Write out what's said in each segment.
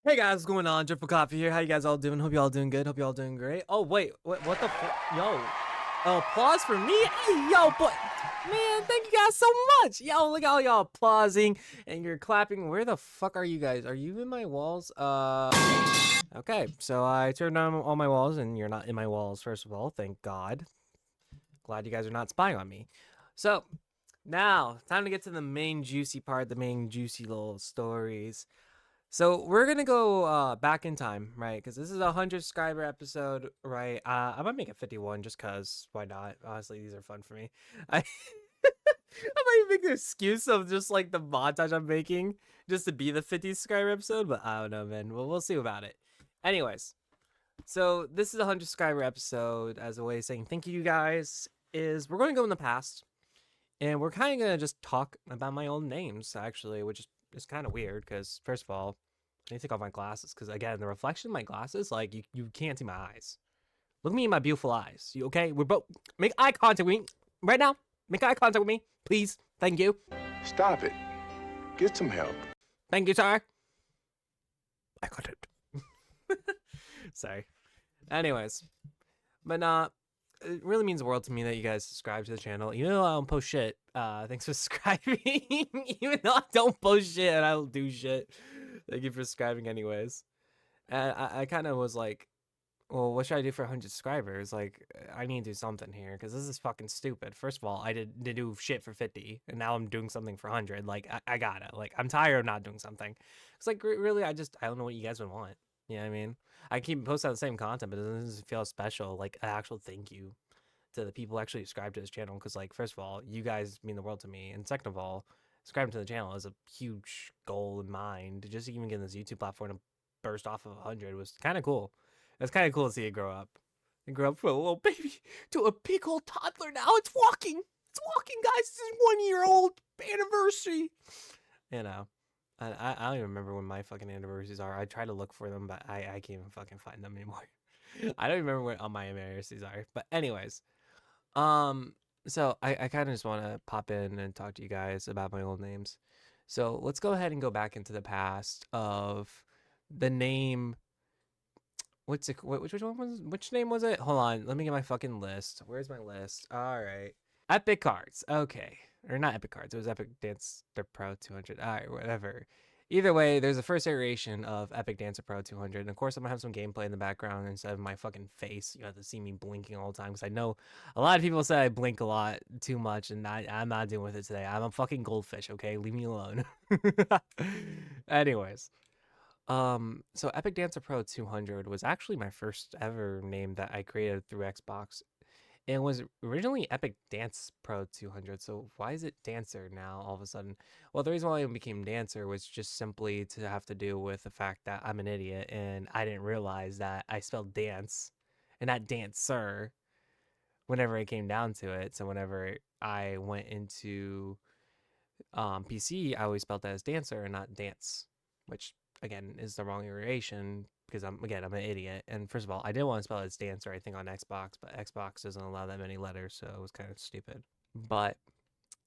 Hey guys, what's going on? Drip of Coffee here. How you guys all doing? Hope you all doing good. Hope you all doing great. Oh wait, what the yo? Applause for me? Hey, yo, but man, thank you guys so much. Yo, look at all y'all applauding and you're clapping. Where the fuck are you guys? Are you in my walls? Okay, so I turned on all my walls and you're not in my walls. First of all, thank God. Glad you guys are not spying on me. So now, time to get to the main juicy part, the main juicy little stories. So we're gonna go back in time, right? Because this is a 100 subscriber episode, right? I might make it 51 just cause why not? Honestly, these are fun for me. I I might make the excuse of just like the montage I'm making just to be the 50 subscriber episode, but I don't know, man. Well, we'll see about it. Anyways, so this is a 100 subscriber episode as a way of saying thank you guys. Is we're going to go in the past and we're kind of gonna just talk about my own names actually, which is kind of weird because first of all, I need to take off my glasses because again, the reflection of my glasses, like you can't see my eyes. Look at me in my beautiful eyes. You okay? We're both make eye contact with me right now. Make eye contact with me, please. Thank you. Stop it. Get some help. Thank you, sir. I got it. Sorry. Anyways, but it really means the world to me that you guys subscribe to the channel. Even though I don't post shit, thanks for subscribing. Even though I don't post shit and I don't do shit, thank you for subscribing anyways. And I kind of was like, well, what should I do for 100 subscribers? Like, I need to do something here because this is fucking stupid. First of all, I did do shit for 50, and now I'm doing something for 100. Like, I gotta. Like, I'm tired of not doing something. It's like, really, I don't know what you guys would want. You know what I mean? I keep posting the same content, but it doesn't feel special. Like, an actual thank you to the people who actually subscribe to this channel. Because, like, first of all, you guys mean the world to me. And second of all, subscribing to the channel is a huge goal in mind. To just even get this YouTube platform to burst off of 100 was kind of cool. It's kind of cool to see it grow up. It grew up from a little baby to a big old toddler now. It's walking. It's walking, guys. This is 1 year old anniversary. You know, I don't even remember when my fucking anniversaries are. I try to look for them, but I can't even fucking find them anymore. I don't remember when all my anniversaries are. But anyways, so I kind of just want to pop in and talk to you guys about my old names. So let's go ahead and go back into the past of the name. Which name was it? Hold on, let me get my fucking list. Where's my list? All right, Epic Cards. Okay, or not Epic Cards. It was Epic Dancer Pro 200. All right, whatever. Either way, there's the first iteration of Epic Dancer Pro 200. And of course, I'm gonna have some gameplay in the background instead of my fucking face. You have to see me blinking all the time because I know a lot of people say I blink a lot too much, and I'm not dealing with it today. I'm a fucking goldfish. Okay, leave me alone. Anyways. So Epic Dancer Pro 200 was actually my first ever name that I created through Xbox. It was originally Epic Dance Pro 200, so why is it Dancer now all of a sudden? Well, the reason why it became Dancer was just simply to have to do with the fact that I'm an idiot and I didn't realize that I spelled dance and not dancer whenever it came down to it. So whenever I went into PC, I always spelled that as dancer and not dance, which again is the wrong iteration because I'm an idiot. And first of all, I did want to spell it as dancer, I think, on Xbox, but Xbox doesn't allow that many letters, so it was kind of stupid. But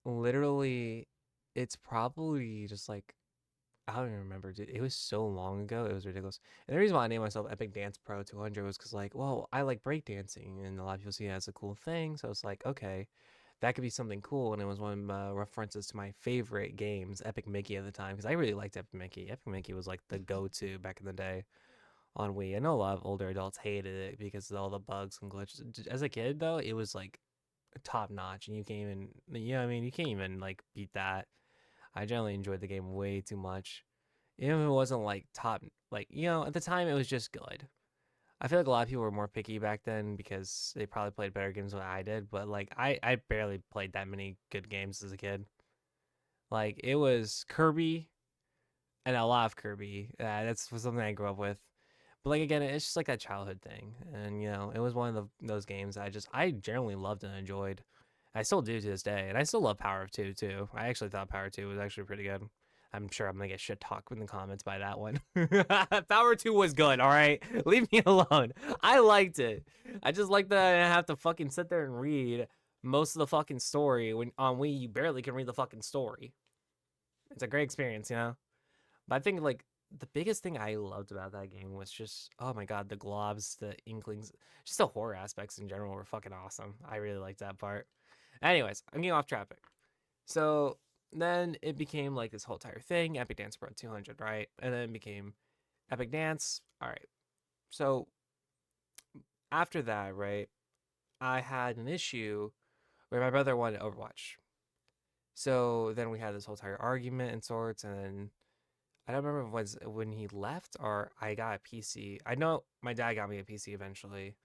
literally, it's probably just like I don't even remember. Dude. It was so long ago. It was ridiculous. And the reason why I named myself Epic Dance Pro 200 was because, like, well, I like breakdancing, and a lot of people see it as a cool thing. So it's like, okay, that could be something cool. And it was one of my references to my favorite games, Epic Mickey at the time, because I really liked Epic Mickey. Epic Mickey was like the go-to back in the day on Wii. I know a lot of older adults hated it because of all the bugs and glitches. As a kid, though, it was like top notch, and you can't even, you know, what I mean, you can't even like beat that. I generally enjoyed the game way too much. Even if it wasn't like top, like, you know, at the time it was just good. I feel like a lot of people were more picky back then because they probably played better games than I did, but like I barely played that many good games as a kid. Like it was Kirby and a lot of Kirby. That's something I grew up with. But like again, it's just like that childhood thing, and you know, it was one of those games I generally loved and enjoyed. I still do to this day, and I still love Power of Two too. I actually thought Power 2 was actually pretty good. I'm sure I'm gonna get shit talked in the comments by that one. Power 2 was good, alright? Leave me alone. I liked it. I just like that I have to fucking sit there and read most of the fucking story when on Wii you barely can read the fucking story. It's a great experience, you know? But I think like the biggest thing I loved about that game was just, oh my god, the globs, the inklings, just the horror aspects in general were fucking awesome. I really liked that part. Anyways, I'm getting off topic. So then it became like this whole entire thing, Epic Dance Pro 200, right? And then it became Epic Dance. All right. So after that, right, I had an issue where my brother wanted Overwatch. So then we had this whole entire argument and sorts, and then I don't remember if it was when he left or I got a PC. I know my dad got me a PC eventually,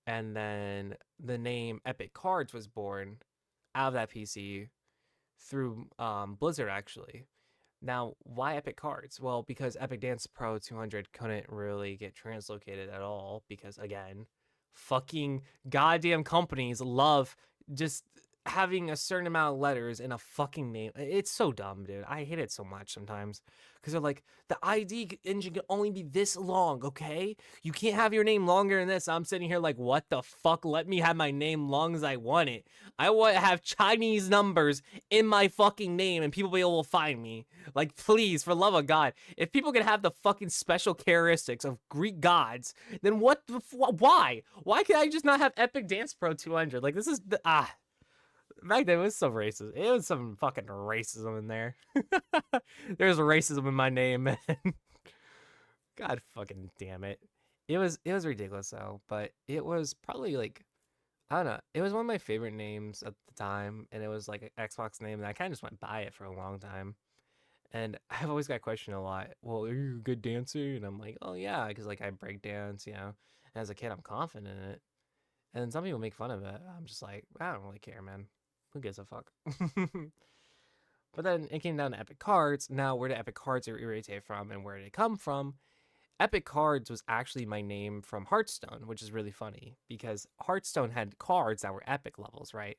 and then the name Epic Cards was born out of that PC through Blizzard actually. Now, why Epic Cards? Well, because Epic Dance Pro 200 couldn't really get translocated at all because again, fucking goddamn companies love just having a certain amount of letters in a fucking name. It's so dumb, dude. I hate it so much sometimes because they're like, the ID engine can only be this long, okay? You can't have your name longer than this. I'm sitting here like, what the fuck? Let me have my name long as I want it. I want to have Chinese numbers in my fucking name and people be able to find me. Like, please, for love of God, if people can have the fucking special characteristics of Greek gods, then what? Why? Why can I just not have Epic Dance Pro 200? Like, this is the back then it was so racist. It was some fucking racism in there. There's racism in my name, man. God fucking damn it. It was ridiculous though, but it was probably like I don't know. It was one of my favorite names at the time, and it was like an Xbox name, and I kind of just went by it for a long time. And I've always got questioned a lot. Well, are you a good dancer? And I'm like, oh yeah, because like I break dance, you know. And as a kid, I'm confident in it. And then some people make fun of it. I'm just like, I don't really care, man. Who gives a fuck? But then it came down to Epic Cards. Now, where did Epic Cards originate from, and where did it come from? Epic Cards was actually my name from Hearthstone, which is really funny because Hearthstone had cards that were epic levels, right?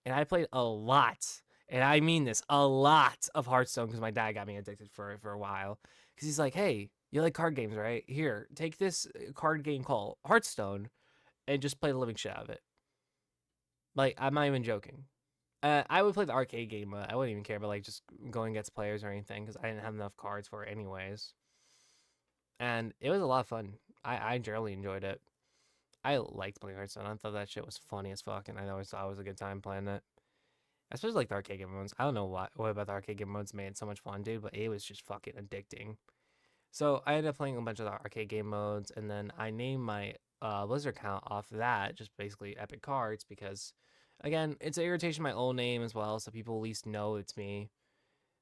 And I played a lot, and I mean this, a lot of Hearthstone because my dad got me addicted for it for a while. Because he's like, hey, you like card games, right? Here, take this card game called Hearthstone and just play the living shit out of it. Like, I'm not even joking. I would play the arcade game. I wouldn't even care about like just going against players or anything because I didn't have enough cards for it anyways. And it was a lot of fun. I generally enjoyed it. I liked playing Hearthstone. I thought that shit was funny as fuck, and I always thought it was a good time playing it. Especially like the arcade game modes. I don't know what about the arcade game modes made it so much fun, dude, but it was just fucking addicting. So I ended up playing a bunch of the arcade game modes, and then I named my Blizzard account off that, just basically Epic Cards, because again, it's an irritation my old name as well, so people at least know it's me.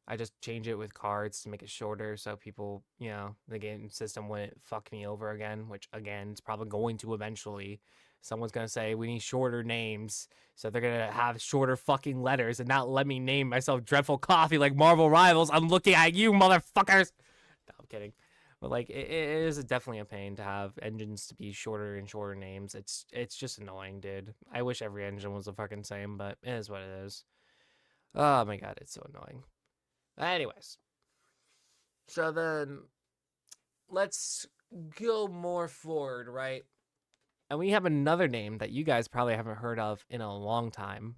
I just change it with cards to make it shorter so people, you know, the game system wouldn't fuck me over again, which again, it's probably going to eventually. Someone's going to say, we need shorter names. So they're going to have shorter fucking letters and not let me name myself Dreadful Coffee like Marvel Rivals. I'm looking at you, motherfuckers. No, I'm kidding. But like, it is definitely a pain to have engines to be shorter and shorter names. It's just annoying, dude. I wish every engine was the fucking same, but it is what it is. Oh my god, it's so annoying. Anyways, so then let's go more forward, right? And we have another name that you guys probably haven't heard of in a long time.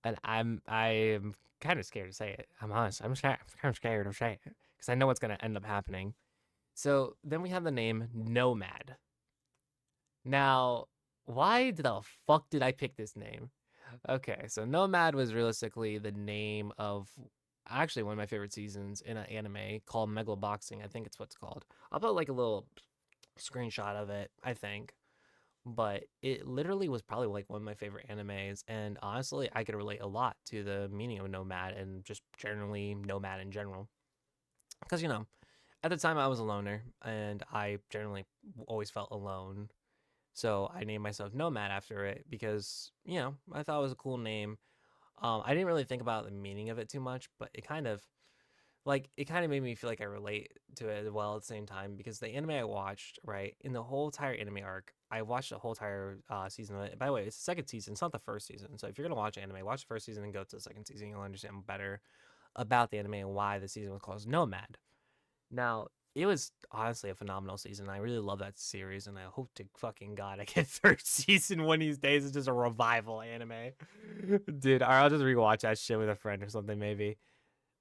And I'm kind of scared to say it. I'm honest. I'm kind of scared to say it because I know what's going to end up happening. So then we have the name Nomad. Now, why the fuck did I pick this name? Okay, so Nomad was realistically the name of actually one of my favorite seasons in an anime called Megaloboxing. I think it's what's called. I'll put like a little screenshot of it, I think. But it literally was probably like one of my favorite animes. And honestly, I could relate a lot to the meaning of nomad and just generally nomad in general. Because, you know, at the time I was a loner and I generally always felt alone. So I named myself Nomad after it because, you know, I thought it was a cool name. I didn't really think about the meaning of it too much, but it kind of made me feel like I relate to it as well at the same time because the anime I watched, right, in the whole entire anime arc, I watched the whole entire season of it. By the way, it's the second season, it's not the first season. So if you're gonna watch anime, watch the first season and go to the second season, you'll understand better about the anime and why the season was called Nomad. Now, it was honestly a phenomenal season. I really love that series, and I hope to fucking god I get third season one of these days. It's just a revival anime, dude. Or I'll just rewatch that shit with a friend or something maybe.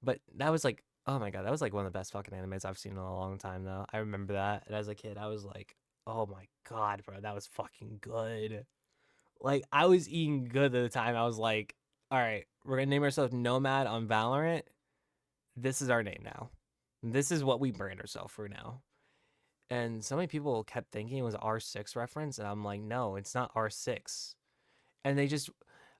But that was like Oh my god, that was like one of the best fucking animes I've seen in a long time though. I remember that. And as a kid, I was like, oh my god, bro, that was fucking good. Like I was eating good at the time. I was like, all right, we're gonna name ourselves Nomad on Valorant. This is our name now. This is what we brand ourselves for now. And so many people kept thinking it was R6 reference, and I'm like, no, it's not R6. And they just,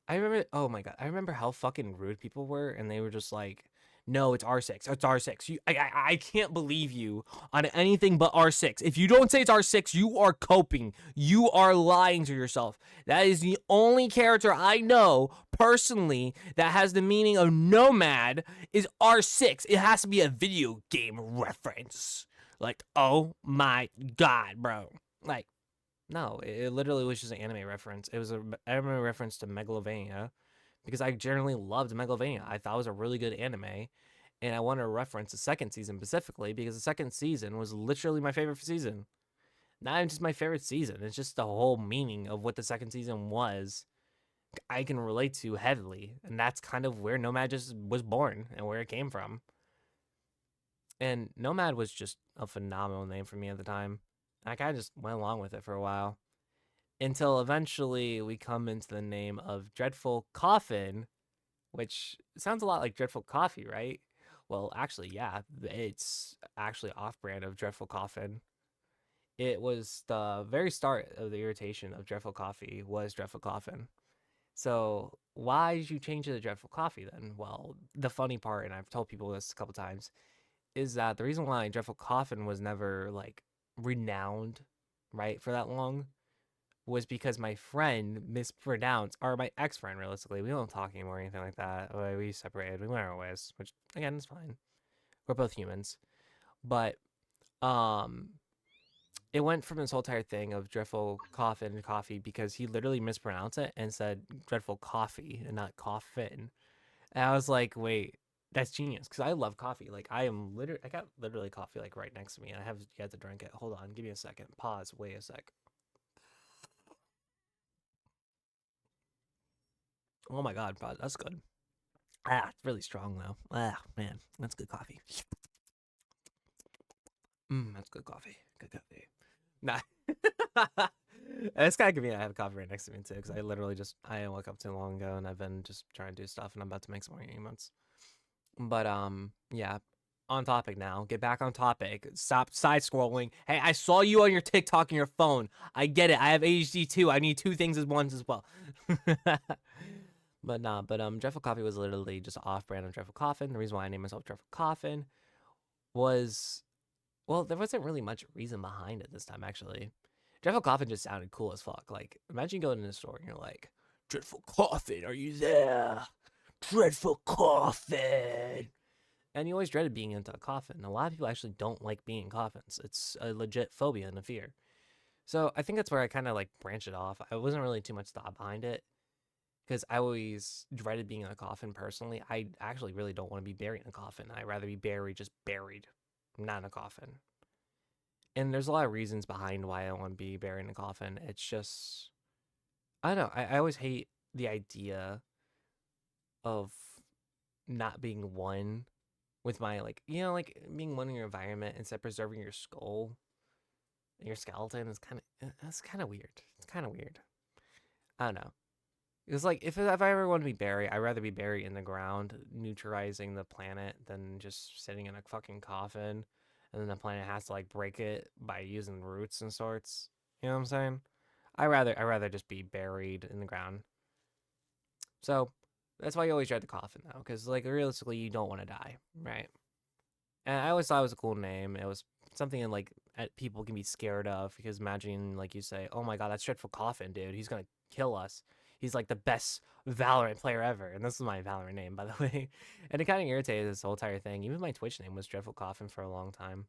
I remember, oh my god, I remember how fucking rude people were, and they were just like, no, it's R6. It's R6. I can't believe you on anything but R6. If you don't say it's R6, you are coping. You are lying to yourself. That is the only character I know personally that has the meaning of nomad is R6. It has to be a video game reference. Like, oh my god, bro. Like, no, it literally was just an anime reference. It was an anime reference to Megalovania because I generally loved Megalovania. I thought it was a really good anime, and I wanted to reference the second season specifically because the second season was literally my favorite season. Not even just my favorite season, it's just the whole meaning of what the second season was. I can relate to heavily, and that's kind of where Nomad just was born and where it came from. And Nomad was just a phenomenal name for me at the time. I kind of just went along with it for a while until eventually we come into the name of Dreadful Coffin, which sounds a lot like Dreadful Coffee, right? Well, actually, yeah, it's actually off brand of Dreadful Coffin. It was the very start of the irritation of Dreadful Coffee was Dreadful Coffin. So why did you change it to Dreadful Coffee then? Well, the funny part, and I've told people this a couple times, is that the reason why Dreadful Coffin was never like renowned, right, for that long was because my friend mispronounced, or my ex friend, realistically. We don't talk anymore or anything like that. We separated. We went our ways, which again is fine. We're both humans, but um, it went from this whole entire thing of dreadful coffin and coffee because he literally mispronounced it and said dreadful coffee and not coffin. And I was like, wait, that's genius because I love coffee. Like I got literally coffee like right next to me. And I have yet to drink it. Hold on, give me a second. Pause. Wait a sec. Oh my god, pause. That's good. Ah, it's really strong though. Ah, man, that's good coffee. That's good coffee. Good coffee. Nah. It's kind of convenient. I have coffee right next to me too, because I woke up too long ago and I've been just trying to do stuff, and I'm about to make some more emotes. But yeah. On topic now. Get back on topic. Stop side scrolling. Hey, I saw you on your TikTok and your phone. I get it. I have ADHD too. I need two things at once as well. But nah, but Dreadful Coffee was literally just off brand of Dreadful Coffin. The reason why I named myself Dreadful Coffin was, well, there wasn't really much reason behind it this time actually. Dreadful Coffin just sounded cool as fuck. Like, imagine going in the store and you're like, Dreadful Coffin, are you there? Dreadful Coffin. And you always dreaded being into a coffin. A lot of people actually don't like being in coffins. It's a legit phobia and a fear. So I think that's where I kind of like branched it off. I wasn't really too much thought behind it because I always dreaded being in a coffin personally. I actually really don't want to be buried in a coffin. I'd rather be buried, just buried, not in a coffin. And there's a lot of reasons behind why I don't want to be buried in a coffin. It's just, I don't know. I always hate the idea of not being one with my, like, like being one in your environment instead of preserving your skull and your skeleton is that's kind of weird. It's kind of weird. I don't know. It's like if I ever want to be buried, I'd rather be buried in the ground, neutralizing the planet, than just sitting in a fucking coffin, and then the planet has to like break it by using roots and sorts. You know what I'm saying? I rather just be buried in the ground. So that's why you always dread the coffin though, because like realistically you don't want to die, right? And I always thought it was a cool name. It was something that like people can be scared of because imagine like you say, "Oh my god, that's Dreadful Coffin, dude. He's gonna kill us. He's like the best Valorant player ever." And this is my Valorant name, by the way. And it kind of irritated this whole entire thing. Even my Twitch name was Dreadful Coffin for a long time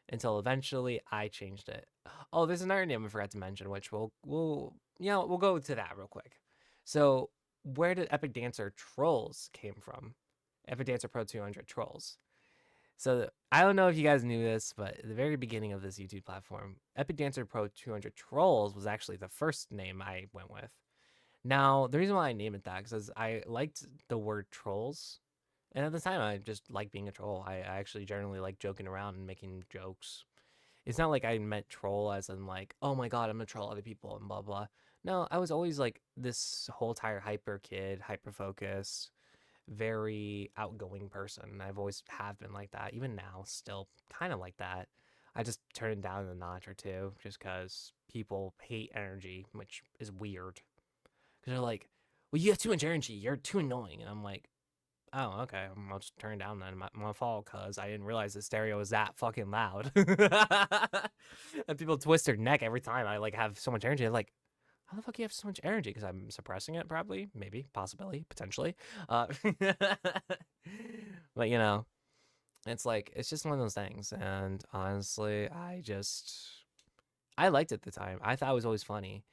until eventually I changed it. Oh, there's another name I forgot to mention, which we'll go to that real quick. So where did Epic Dancer Trolls came from? Epic Dancer Pro 200 Trolls. So I don't know if you guys knew this, but at the very beginning of this YouTube platform, Epic Dancer Pro 200 Trolls was actually the first name I went with. Now, the reason why I named it that is I liked the word trolls, And at the time, I just like being a troll. I actually generally like joking around and making jokes. It's not like I meant troll as in like, oh my god, I'm gonna troll other people and blah blah. No, I was always like this whole entire hyper kid, hyper focused, very outgoing person. I've always have been like that. Even now, still kind of like that. I just turn it down a notch or two just because people hate energy, which is weird. Because they're like, well, you have too much energy. You're too annoying. And I'm like, oh, okay. I'll just turn it down then. My fault, cause I didn't realize the stereo was that fucking loud. And people twist their neck every time I like have so much energy. They're like, how the fuck do you have so much energy? Because I'm suppressing it, probably, maybe, possibility, potentially. But it's like it's just one of those things. And honestly, I liked it at the time. I thought it was always funny,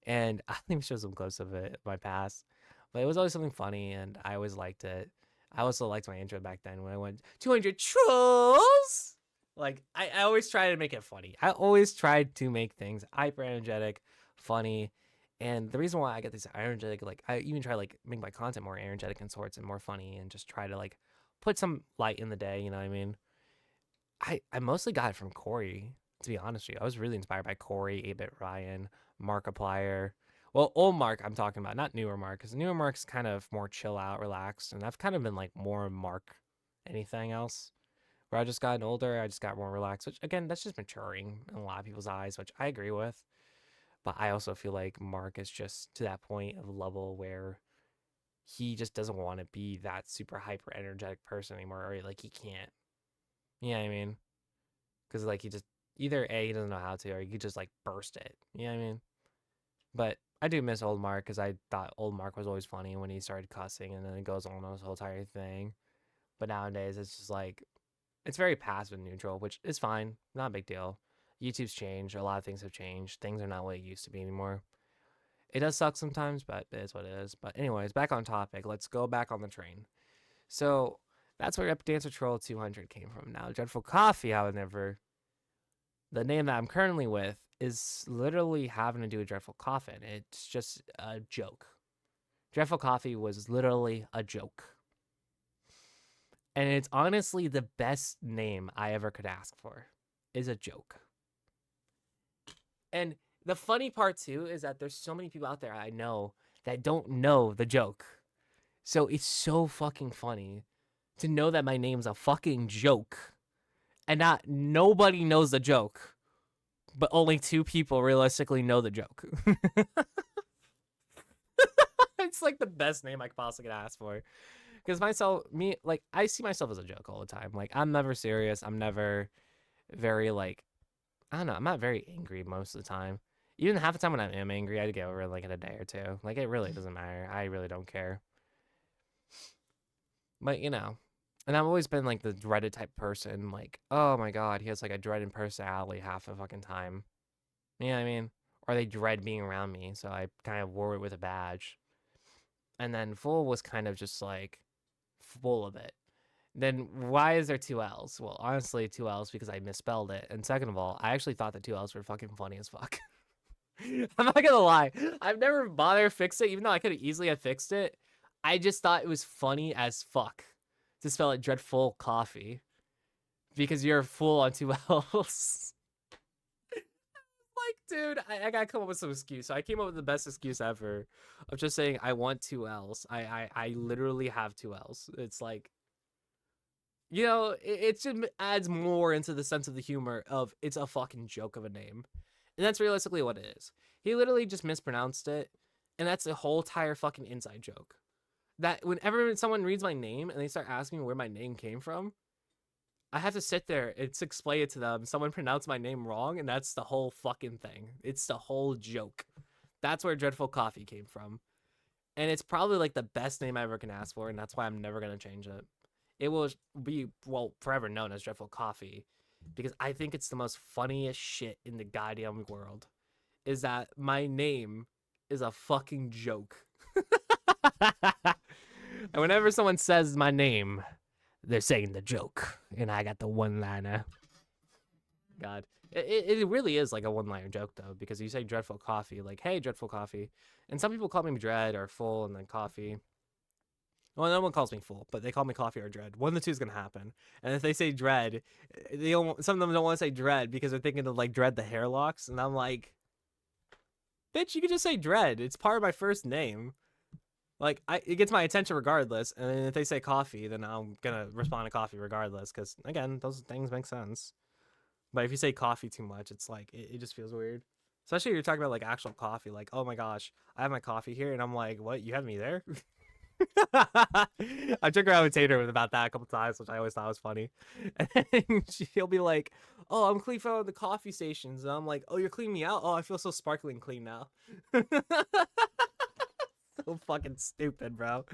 and I think show some clips of it in my past. But it was always something funny, and I always liked it. I also liked my intro back then when I went 200 trolls. Like I always try to make it funny. I always tried to make things hyper energetic, funny, and the reason why I get these energetic, like I even try to like make my content more energetic and sorts and more funny, and just try to like put some light in the day. You know what I mean? I mostly got it from Corey, to be honest with you. I was really inspired by Corey, 8-Bit Ryan, Markiplier. Well, old Mark I'm talking about, not newer Mark, because newer Mark's kind of more chill out, relaxed, and I've kind of been like more Mark anything else. Where I just gotten older, I just got more relaxed, which again, that's just maturing in a lot of people's eyes, which I agree with. But I also feel like Mark is just to that point of level where he just doesn't want to be that super hyper energetic person anymore, or like he can't. You know what I mean? Because like he just either A, he doesn't know how to, or he could just like burst it. You know what I mean? But I do miss old Mark because I thought old Mark was always funny when he started cussing, and then it goes on this whole entire thing. But nowadays it's just like it's very passive and neutral, which is fine, not a big deal. YouTube's changed, a lot of things have changed. Things are not what it used to be anymore. It does suck sometimes, but it is what it is. But anyways, back on topic. Let's go back on the train. So that's where Epic Dancer Troll 200 came from. Now, Dreadful Coffee, however, the name that I'm currently with is literally having to do with Dreadful Coffin. It's just a joke. Dreadful Coffee was literally a joke. And it's honestly the best name I ever could ask for is a joke. And the funny part too is that there's so many people out there I know that don't know the joke. So it's so fucking funny to know that my name's a fucking joke and not nobody knows the joke, but only 2 people realistically know the joke. It's like the best name I could possibly ask for. Because I see myself as a joke all the time. Like, I'm never serious. I'm never very, like, I don't know. I'm not very angry most of the time. Even half the time when I am angry, I'd get over it, like, in a day or two. Like, it really doesn't matter. I really don't care. But, and I've always been, like, the dreaded type person. Like, oh my god, he has, like, a dreaded personality half the fucking time. You know what I mean? Or they dread being around me, so I kind of wore it with a badge. And then Full was kind of just, like, full of it. Then why is there 2 L's? Well, honestly, 2 L's because I misspelled it. And second of all, I actually thought the 2 L's were fucking funny as fuck. I'm not gonna lie. I've never bothered to fix it, even though I could have easily have fixed it. I just thought it was funny as fuck to spell it Dreadful Coffee. Because you're a fool on 2 L's. Like, dude, I gotta come up with some excuse. So I came up with the best excuse ever of just saying I want 2 L's. I literally have 2 L's. It's like, it just adds more into the sense of the humor of it's a fucking joke of a name. And that's realistically what it is. He literally just mispronounced it, and that's a whole entire fucking inside joke. That whenever someone reads my name and they start asking me where my name came from, I have to sit there and explain it to them. Someone pronounced my name wrong, and that's the whole fucking thing. It's the whole joke. That's where Dreadful Coffee came from. And it's probably like the best name I ever can ask for, and that's why I'm never going to change it. It will be, well, forever known as Dreadful Coffee, because I think it's the most funniest shit in the goddamn world, is that my name is a fucking joke. And whenever someone says my name, they're saying the joke, and I got the one-liner. God, it really is like a one-liner joke, though, because you say Dreadful Coffee, like, hey, Dreadful Coffee, and some people call me Dread or Full and then Coffee. Well, no one calls me fool, but they call me Coffee or Dread. One of the two is gonna happen. And if they say Dread, some of them don't want to say Dread because they're thinking of like Dread the hair locks, and I'm like, bitch, you could just say Dread. It's part of my first name. Like, it gets my attention regardless. And if they say Coffee, then I'm gonna respond to Coffee regardless, because again, those things make sense. But if you say Coffee too much, it's like it just feels weird. Especially if you're talking about like actual coffee, like, oh my gosh, I have my coffee here, and I'm like, what? You have me there? I took around with Tater about that a couple times, which I always thought was funny. And she'll be like, "Oh, I'm clean from the coffee stations," and I'm like, "Oh, you're cleaning me out? Oh, I feel so sparkling clean now." So fucking stupid, bro.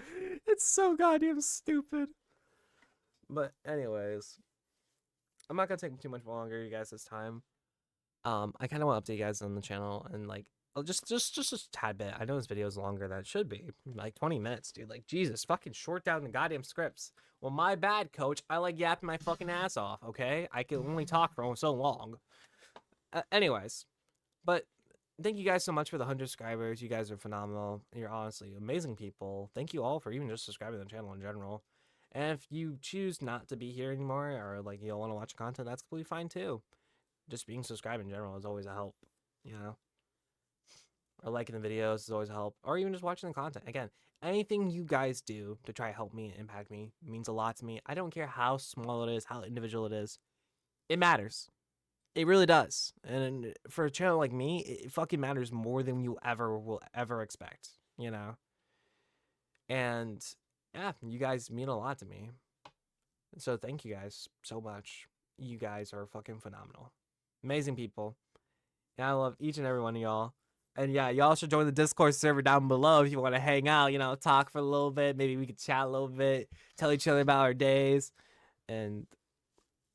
It's so goddamn stupid. But anyways, I'm not gonna take too much longer, you guys, this time. I kind of want to update you guys on the channel and like just a tad bit. I know this video is longer than it should be, like 20 minutes, dude. Like Jesus, fucking short down the goddamn scripts. Well, my bad, coach. I like yapping my fucking ass off. Okay, I can only talk for so long. Anyways, but thank you guys so much for the 100 subscribers. You guys are phenomenal. You're honestly amazing people. Thank you all for even just subscribing to the channel in general. And if you choose not to be here anymore, or like you don't want to watch content, that's completely fine too. Just being subscribed in general is always a help, you know? Or liking the videos is always a help. Or even just watching the content. Again, anything you guys do to try to help me and impact me means a lot to me. I don't care how small it is, how individual it is. It matters. It really does. And for a channel like me, it fucking matters more than you will ever expect, you know? And yeah, you guys mean a lot to me. So thank you guys so much. You guys are fucking phenomenal. Amazing people. And I love each and every one of y'all. And yeah, y'all should join the Discord server down below if you want to hang out, you know, talk for a little bit. Maybe we could chat a little bit, tell each other about our days. And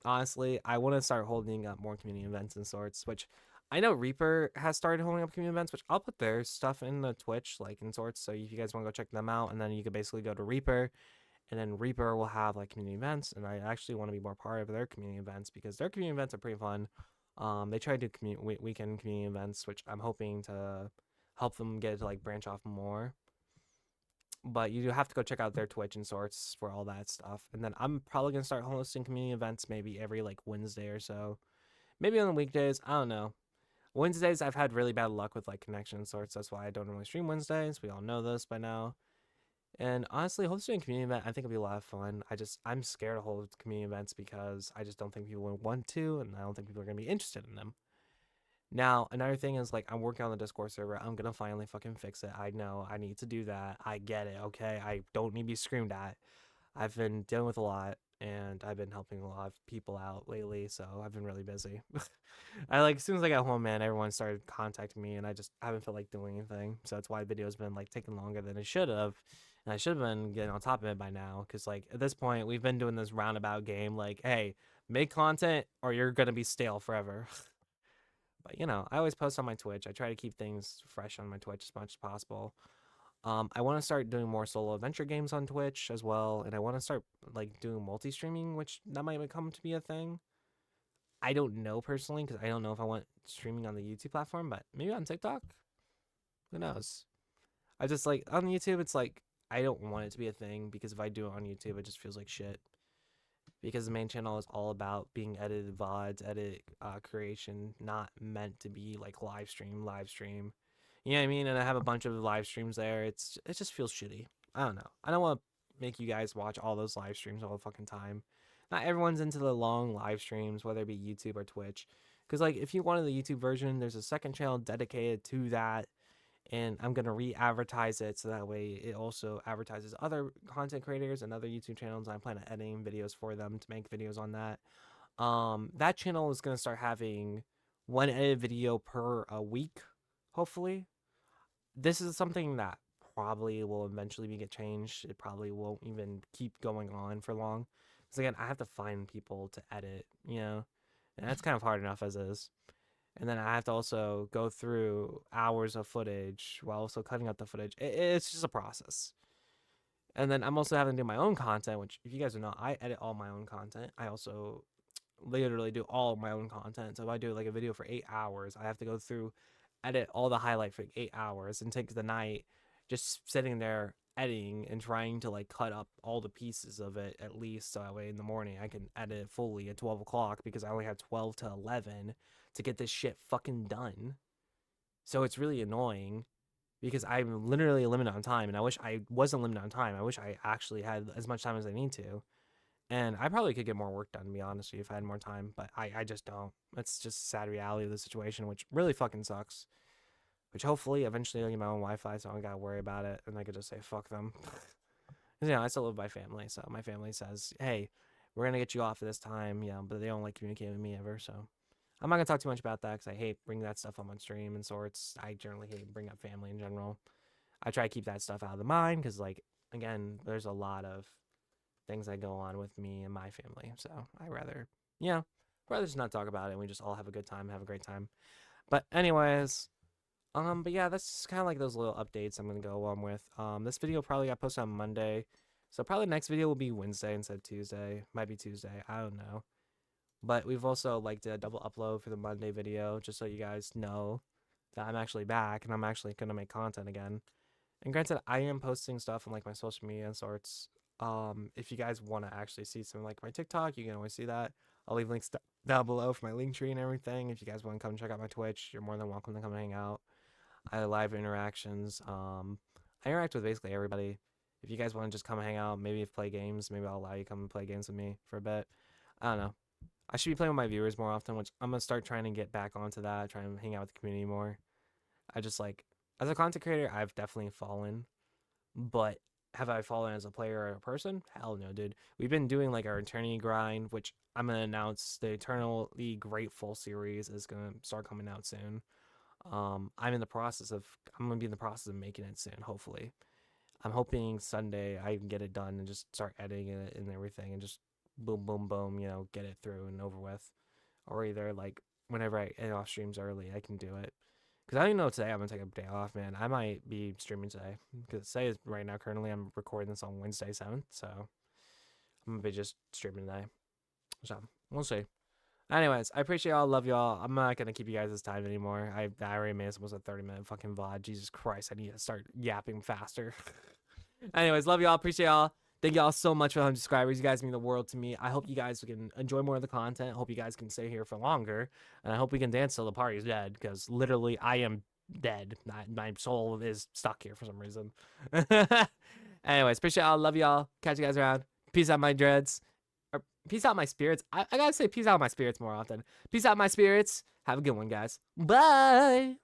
honestly, I want to start holding up more community events and sorts, which I know Reaper has started holding up community events, which I'll put their stuff in the Twitch, like in sorts. So if you guys want to go check them out, and then you could basically go to Reaper, and then Reaper will have like community events. And I actually want to be more part of their community events because their community events are pretty fun. They try to do weekend community events, which I'm hoping to help them get to like branch off more. But you do have to go check out their Twitch and sorts for all that stuff. And then I'm probably gonna start hosting community events maybe every like Wednesday or so. Maybe on the weekdays. I don't know. Wednesdays I've had really bad luck with like connection and sorts. That's why I don't really stream Wednesdays. We all know this by now. And honestly, hosting a community event, I think it'll be a lot of fun. I'm scared to hold community events because I just don't think people would want to, and I don't think people are gonna be interested in them. Now, another thing is like I'm working on the Discord server. I'm gonna finally fucking fix it. I know I need to do that. I get it, okay? I don't need to be screamed at. I've been dealing with a lot and I've been helping a lot of people out lately, so I've been really busy. I like as soon as I got home, man, everyone started contacting me and I just haven't felt like doing anything. So that's why the video's been like taking longer than it should have. And I should have been getting on top of it by now, because like at this point we've been doing this roundabout game, like, hey, make content or you're gonna be stale forever. But you know, I always post on my Twitch. I try to keep things fresh on my Twitch as much as possible. I want to start doing more solo adventure games on Twitch as well, and I want to start like doing multi-streaming, which that might become to be a thing. I don't know personally because I don't know if I want streaming on the YouTube platform, but maybe on TikTok. Who knows? I just like on YouTube, it's like I don't want it to be a thing because if I do it on YouTube, it just feels like shit. Because the main channel is all about being edited VODs, edit creation, not meant to be like live stream. You know what I mean? And I have a bunch of live streams there. It just feels shitty. I don't know. I don't want to make you guys watch all those live streams all the fucking time. Not everyone's into the long live streams, whether it be YouTube or Twitch. Because like if you wanted the YouTube version, there's a second channel dedicated to that, and I'm gonna re-advertise it so that way it also advertises other content creators and other YouTube channels. I plan on editing videos for them to make videos on that. That channel is gonna start having one edited video per a week, hopefully. This is something that probably will eventually get changed. It probably won't even keep going on for long. Because again, I have to find people to edit, you know, and that's kind of hard enough as is. And then I have to also go through hours of footage while also cutting out the footage. It's just a process. And then I'm also having to do my own content, which if you guys don't know, I edit all my own content. I also literally do all of my own content. So if I do like a video for 8 hours, I have to go through, edit all the highlight for 8 hours and take the night just sitting there editing and trying to like cut up all the pieces of it at least, so that way in the morning I can edit it fully at 12 o'clock because I only have 12 to 11 to get this shit fucking done. So it's really annoying because I'm literally limited on time, and I wish I wasn't limited on time. I wish I actually had as much time as I need to. And I probably could get more work done, to be honest with you, if I had more time, but I just don't. That's just a sad reality of the situation, which really fucking sucks. Which hopefully eventually I'll get my own Wi-Fi, so I don't gotta worry about it, and I could just say fuck them. I still live with my family, so my family says, hey, we're gonna get you off at this time, but they don't like communicating with me ever, so I'm not gonna talk too much about that because I hate bringing that stuff up on stream and sorts. I generally hate bringing up family in general. I try to keep that stuff out of the mind because, like, again, there's a lot of things that go on with me and my family. So I rather just not talk about it and we just all have a good time, have a great time. But anyways, but yeah, that's kind of like those little updates I'm gonna go on with. This video probably got posted on Monday, so probably next video will be Wednesday instead of Tuesday. Might be Tuesday, I don't know. But we've also like did a double upload for the Monday video, just so you guys know that I'm actually back and I'm actually gonna make content again. And granted, I am posting stuff on like my social media and sorts. If you guys want to actually see something like my TikTok, you can always see that. I'll leave links down below for my link tree and everything. If you guys want to come check out my Twitch, you're more than welcome to come hang out. I have live interactions. I interact with basically everybody. If you guys want to just come hang out, maybe play games, maybe I'll allow you to come and play games with me for a bit. I don't know. I should be playing with my viewers more often, which I'm gonna start trying to get back onto that, try and hang out with the community more. I just like, as a content creator, I've definitely fallen, but have I fallen as a player or a person? Hell no, dude. We've been doing like our Eternity grind, which I'm gonna announce the Eternally Grateful series is gonna start coming out soon. I'm gonna be in the process of making it soon, hopefully. I'm hoping Sunday I can get it done and just start editing it and everything and just boom, boom, boom, get it through and over with. Or either like whenever I end off streams early, I can do it. Because I don't even know today I'm going to take a day off, man. I might be streaming today. Because today is right now, currently, I'm recording this on Wednesday 7th. So I'm going to be just streaming today. So we'll see. Anyways, I appreciate y'all. Love y'all. I'm not going to keep you guys this time anymore. I already made this almost a 30-minute fucking VOD. Jesus Christ. I need to start yapping faster. Anyways, love y'all. Appreciate y'all. Thank y'all so much for 100 subscribers. You guys mean the world to me. I hope you guys can enjoy more of the content. Hope you guys can stay here for longer. And I hope we can dance till the party's dead. Because literally, I am dead. My soul is stuck here for some reason. Anyways, appreciate y'all. Love y'all. Catch you guys around. Peace out, my dreads. Or peace out, my spirits. I gotta say peace out, my spirits more often. Peace out, my spirits. Have a good one, guys. Bye.